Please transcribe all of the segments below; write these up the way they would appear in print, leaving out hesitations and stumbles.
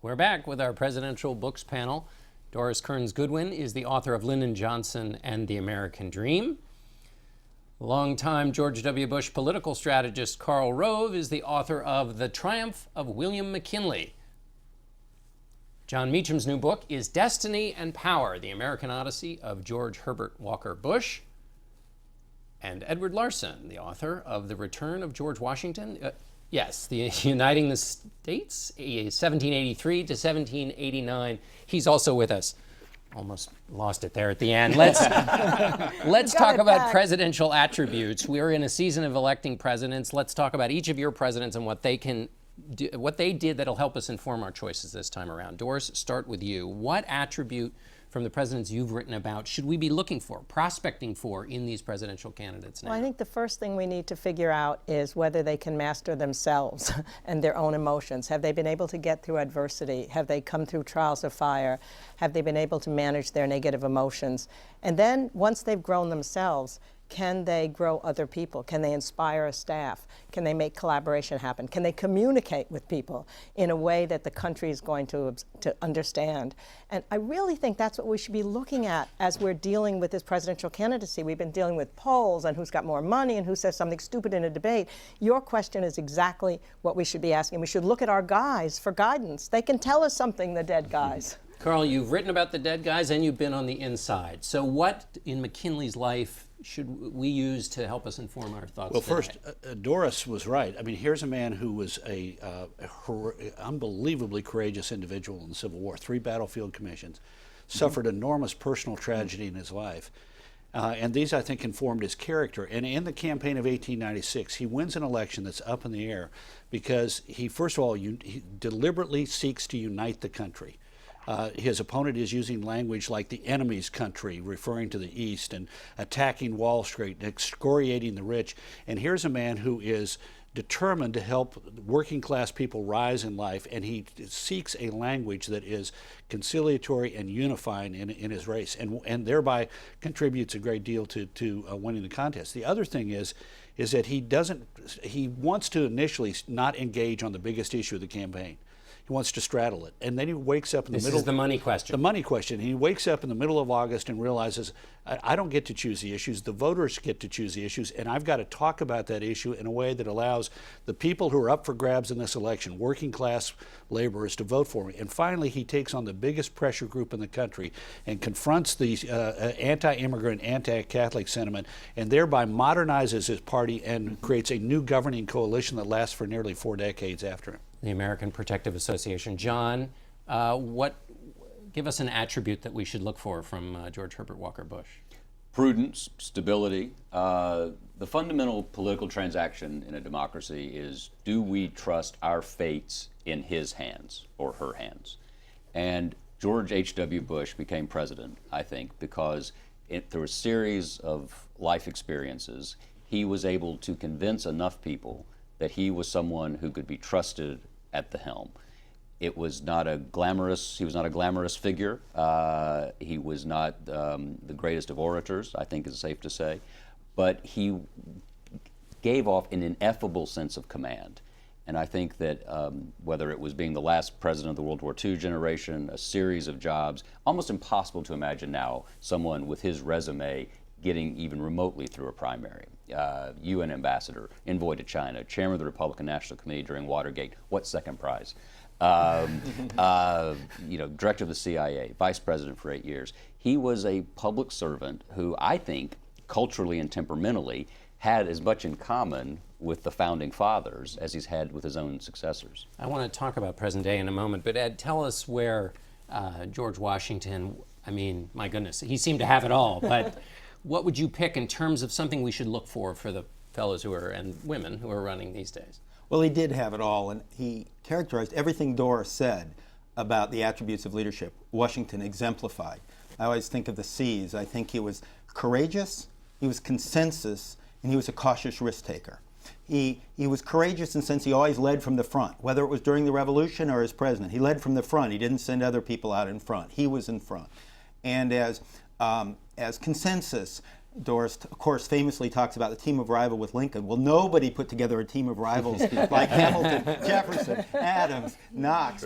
We're back with our presidential books panel. Doris Kearns Goodwin is the author of Lyndon Johnson and the American Dream. Longtime George W. Bush political strategist Karl Rove is the author of The Triumph of William McKinley. Jon Meacham's new book is Destiny and Power, The American Odyssey of George Herbert Walker Bush. And Edward Larson, the author of The Return of George Washington. The Uniting the States, 1783 to 1789. He's also with us. Almost lost it there at the end. Let's talk about presidential attributes. We're in a season of electing presidents. Let's talk about each of your presidents and what they did that'll help us inform our choices this time around. Doris, start with you. What attribute from the presidents you've written about should we be looking for, prospecting for in these presidential candidates now? Well, I think the first thing we need to figure out is whether they can master themselves and their own emotions. Have they been able to get through adversity? Have they come through trials of fire? Have they been able to manage their negative emotions? And then once they've grown themselves, can they grow other people? Can they inspire a staff? Can they make collaboration happen? Can they communicate with people in a way that the country is going to understand? And I really think that's what we should be looking at as we're dealing with this presidential candidacy. We've been dealing with polls and who's got more money and who says something stupid in a debate. Your question is exactly what we should be asking. We should look at our guys for guidance. They can tell us something, the dead guys. Karl, you've written about the dead guys and you've been on the inside. So what in McKinley's life should we use to help us inform our thoughts? Well, today? First, Doris was right. I mean, here's a man who was a unbelievably courageous individual in the Civil War, 3 battlefield commissions, suffered enormous personal tragedy in his life. And these, I think, informed his character. And in the campaign of 1896, he wins an election that's up in the air because he, first of all, he deliberately seeks to unite the country. His opponent is using language like the enemy's country, referring to the East, and attacking Wall Street, and excoriating the rich. And here's a man who is determined to help working class people rise in life, and he seeks a language that is conciliatory and unifying in his race, and thereby contributes a great deal to winning the contest. The other thing is that he wants to initially not engage on the biggest issue of the campaign. He wants to straddle it. And then he wakes up in the middle. This is the money question. The money question. He wakes up in the middle of August and realizes, I don't get to choose the issues. The voters get to choose the issues. And I've got to talk about that issue in a way that allows the people who are up for grabs in this election, working class laborers, to vote for me. And finally, he takes on the biggest pressure group in the country and confronts the anti-immigrant, anti-Catholic sentiment, and thereby modernizes his party and creates a new governing coalition that lasts for nearly 4 decades after him. The American Protective Association. Jon, give us an attribute that we should look for from George Herbert Walker Bush. Prudence, stability. The fundamental political transaction in a democracy is, do we trust our fates in his hands or her hands? And George H.W. Bush became president, I think, because through a series of life experiences, he was able to convince enough people that he was someone who could be trusted at the helm. He was not a glamorous figure. He was not the greatest of orators, I think is safe to say, but he gave off an ineffable sense of command. And I think that whether it was being the last president of the World War II generation, a series of jobs, almost impossible to imagine now someone with his resume getting even remotely through a primary. UN ambassador, envoy to China, chairman of the Republican National Committee during Watergate. What second prize? Director of the CIA, vice president for 8 years. He was a public servant who I think culturally and temperamentally had as much in common with the founding fathers as he's had with his own successors. I want to talk about present day in a moment, but Ed, tell us where George Washington, I mean, my goodness, he seemed to have it all, but what would you pick in terms of something we should look for the fellows and women who are running these days? Well, he did have it all, and he characterized everything Doris said about the attributes of leadership. Washington exemplified. I always think of the C's. I think he was courageous, he was consensus, and he was a cautious risk taker. He was courageous in the sense he always led from the front, whether it was during the Revolution or as president. He led from the front. He didn't send other people out in front. He was in front. And as consensus, Doris, of course, famously talks about the team of rival with Lincoln. Well, nobody put together a team of rivals like Hamilton, Jefferson, Adams, Knox,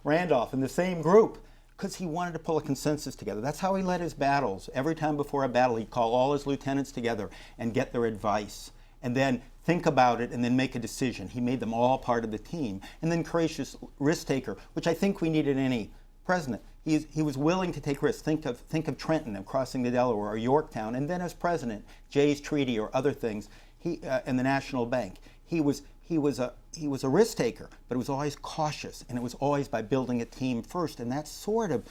Randolph in the same group, because he wanted to pull a consensus together. That's how he led his battles. Every time before a battle, he'd call all his lieutenants together and get their advice, and then think about it and then make a decision. He made them all part of the team. And then courageous risk taker, which I think we need in any president. He was willing to take risks. Think of Trenton and crossing the Delaware, or Yorktown, and then as president, Jay's Treaty or other things. And the National Bank. He was a risk taker, but it was always cautious, and it was always by building a team first. And that's sort of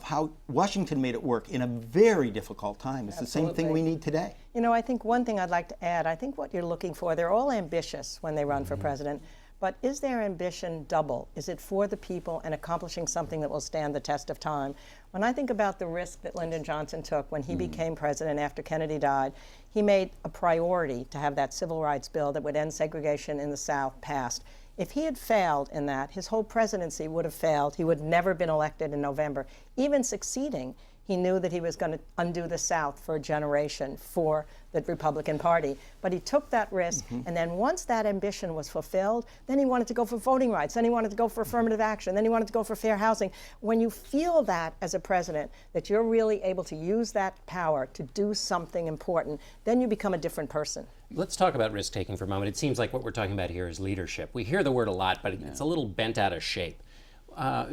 how Washington made it work in a very difficult time. It's Absolutely. the same thing we need today. You know, I think one thing I'd like to add, I think what you're looking for, they're all ambitious when they run for president, but is their ambition double? Is it for the people and accomplishing something that will stand the test of time? When I think about the risk that Lyndon Johnson took when he became president after Kennedy died, he made a priority to have that civil rights bill that would end segregation in the South passed. If he had failed in that, his whole presidency would have failed. He would never have been elected in November. Even succeeding, he knew that he was going to undo the South for a generation for the Republican Party. But he took that risk, and then once that ambition was fulfilled, then he wanted to go for voting rights, then he wanted to go for affirmative action, then he wanted to go for fair housing. When you feel that as a president, that you're really able to use that power to do something important, then you become a different person. Let's talk about risk-taking for a moment. It seems like what we're talking about here is leadership. We hear the word a lot, but it's a little bent out of shape.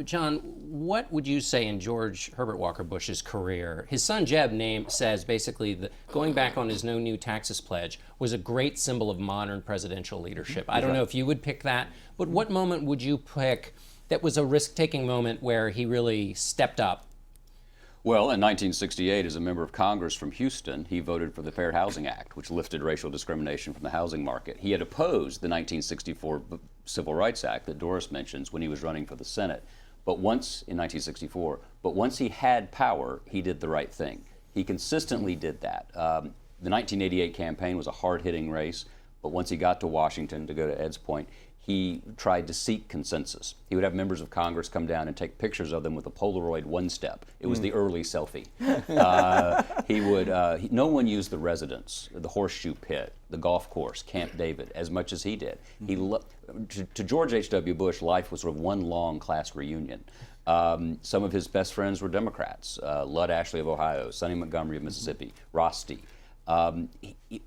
John, what would you say in George Herbert Walker Bush's career? His son Jeb says basically that going back on his no new taxes pledge was a great symbol of modern presidential leadership. I don't know if you would pick that, but what moment would you pick that was a risk-taking moment where he really stepped up? Well, in 1968, as a member of Congress from Houston, he voted for the Fair Housing Act, which lifted racial discrimination from the housing market. He had opposed the 1964 Civil Rights Act that Doris mentions when he was running for the Senate. But once, in 1964, once he had power, he did the right thing. He consistently did that. The 1988 campaign was a hard-hitting race, but once he got to Washington, to go to Ed's point, he tried to seek consensus. He would have members of Congress come down and take pictures of them with a Polaroid one-step. It was the early selfie. No one used the residence, the horseshoe pit, the golf course, Camp David, as much as he did. To George H.W. Bush, life was sort of one long class reunion. Some of his best friends were Democrats, Lud Ashley of Ohio, Sonny Montgomery of Mississippi, Rosti.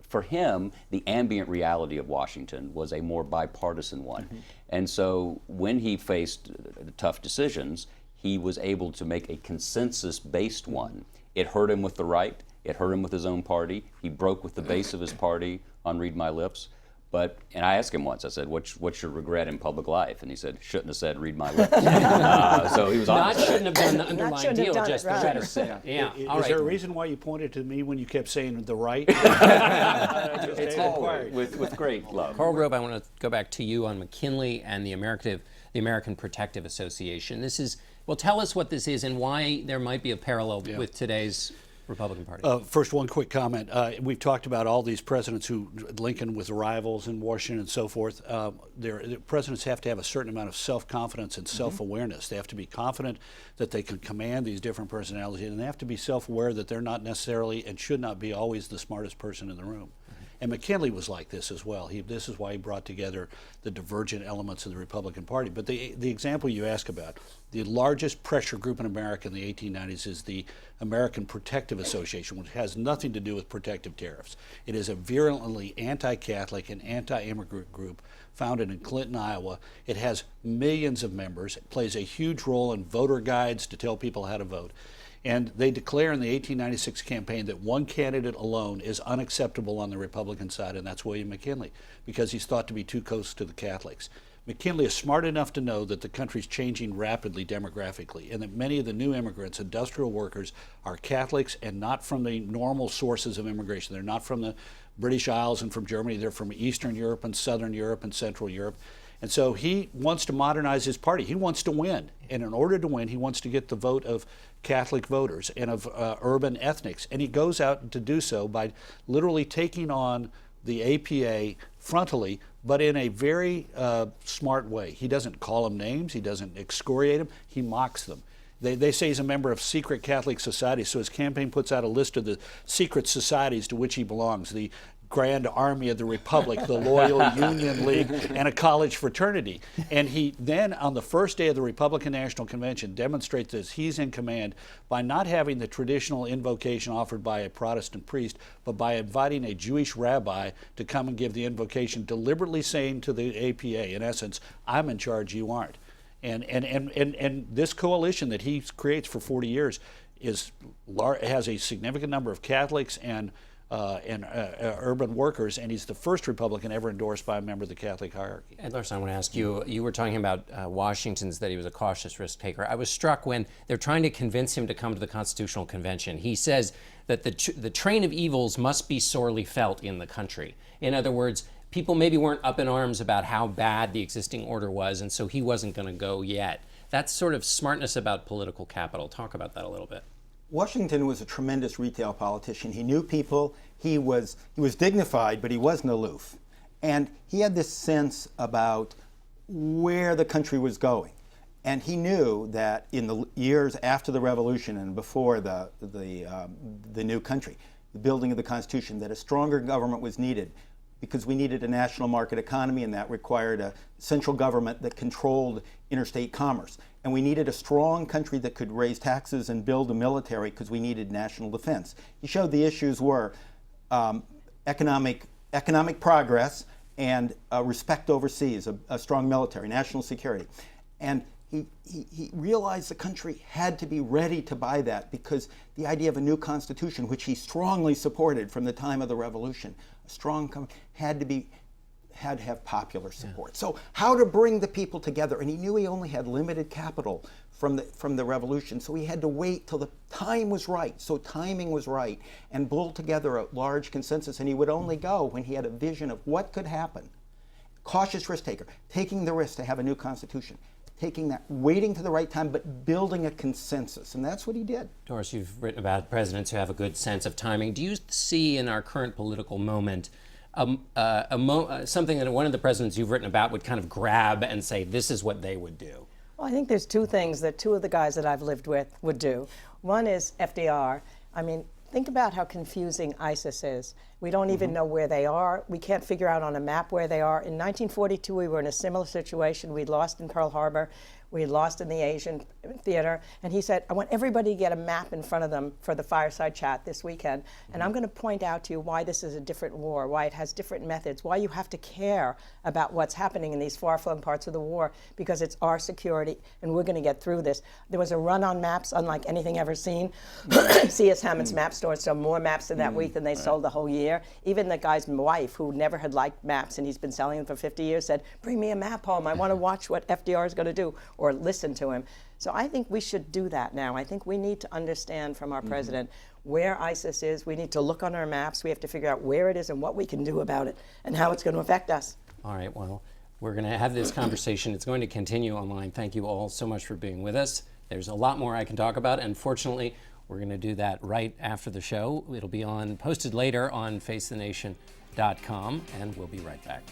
For him, the ambient reality of Washington was a more bipartisan one. And so when he faced tough decisions, he was able to make a consensus-based one. It hurt him with the right. It hurt him with his own party. He broke with the base of his party on Read My Lips. And I asked him once, I said, what's your regret in public life? And he said, shouldn't have said read my lips. So he was honest. Not shouldn't have done the underlying deal, just the rhetoric. Is there a reason why you pointed to me when you kept saying the right? It's all with great love. Karl Rove, I want to go back to you on McKinley and the American Protective Association. Tell us what this is and why there might be a parallel with today's Republican Party. First, one quick comment. We've talked about all these presidents Lincoln with rivals in Washington and so forth. The presidents have to have a certain amount of self-confidence and self-awareness. They have to be confident that they can command these different personalities, and they have to be self-aware that they're not necessarily and should not be always the smartest person in the room. And McKinley was like this as well. This is why he brought together the divergent elements of the Republican Party. But the example you ask about, the largest pressure group in America in the 1890s is the American Protective Association, which has nothing to do with protective tariffs. It is a virulently anti-Catholic and anti-immigrant group founded in Clinton, Iowa. It has millions of members. It plays a huge role in voter guides to tell people how to vote. And they declare in the 1896 campaign that one candidate alone is unacceptable on the Republican side, and that's William McKinley, because he's thought to be too close to the Catholics. McKinley is smart enough to know that the country's changing rapidly demographically, and that many of the new immigrants, industrial workers, are Catholics and not from the normal sources of immigration. They're not from the British Isles and from Germany. They're from Eastern Europe and Southern Europe and Central Europe. And so he wants to modernize his party. He wants to win. And in order to win, he wants to get the vote of Catholic voters and of urban ethnics. And he goes out to do so by literally taking on the APA frontally, but in a very smart way. He doesn't call them names. He doesn't excoriate them. He mocks them. They say he's a member of secret Catholic societies, so his campaign puts out a list of the secret societies to which he belongs. The Grand Army of the Republic, the Loyal Union League, and a college fraternity. And he then, on the first day of the Republican National Convention, demonstrates that he's in command by not having the traditional invocation offered by a Protestant priest, but by inviting a Jewish rabbi to come and give the invocation, deliberately saying to the APA, in essence, I'm in charge, you aren't. And this coalition that he creates for 40 years has a significant number of Catholics and urban workers, and he's the first Republican ever endorsed by a member of the Catholic hierarchy. Ed Larson, I want to ask you, you were talking about Washington's, that he was a cautious risk taker. I was struck when they're trying to convince him to come to the Constitutional Convention. He says that the train of evils must be sorely felt in the country. In other words, people maybe weren't up in arms about how bad the existing order was, and so he wasn't going to go yet. That's sort of smartness about political capital. Talk about that a little bit. Washington was a tremendous retail politician. He knew people. He was dignified, but he wasn't aloof. And he had this sense about where the country was going. And he knew that in the years after the Revolution and before the new country, the building of the Constitution, that a stronger government was needed because we needed a national market economy, and that required a central government that controlled interstate commerce. And we needed a strong country that could raise taxes and build a military because we needed national defense. He showed the issues were economic progress and respect overseas, a strong military, national security. And he realized the country had to be ready to buy that, because the idea of a new constitution, which he strongly supported from the time of the Revolution, a strong had to have popular support. Yeah. So how to bring the people together, and he knew he only had limited capital from the Revolution, so he had to wait till the time was right, so timing was right, and pull together a large consensus, and he would only go when he had a vision of what could happen. Cautious risk taker, taking the risk to have a new constitution, taking that, waiting to the right time, but building a consensus, and that's what he did. Doris, you've written about presidents who have a good sense of timing. Do you see in our current political moment something that one of the presidents you've written about would kind of grab and say, this is what they would do? Well, I think there's two things that two of the guys that I've lived with would do. One is FDR. I mean, think about how confusing ISIS is. We don't even know where they are. We can't figure out on a map where they are. In 1942, we were in a similar situation. We'd lost in Pearl Harbor. We had lost in the Asian theater. And he said, I want everybody to get a map in front of them for the fireside chat this weekend. And I'm going to point out to you why this is a different war, why it has different methods, why you have to care about what's happening in these far-flung parts of the war, because it's our security, and we're going to get through this. There was a run on maps unlike anything ever seen. C.S. Hammond's map store sold more maps in that week than they sold the whole year. Even the guy's wife, who never had liked maps, and he's been selling them for 50 years, said, bring me a map home. I want to watch what FDR is going to do, or listen to him. So I think we should do that now. I think we need to understand from our president where ISIS is. We need to look on our maps. We have to figure out where it is and what we can do about it and how it's going to affect us. All right, well, we're going to have this conversation. It's going to continue online. Thank you all so much for being with us. There's a lot more I can talk about, and fortunately, we're going to do that right after the show. It'll be posted later on facethenation.com, and we'll be right back.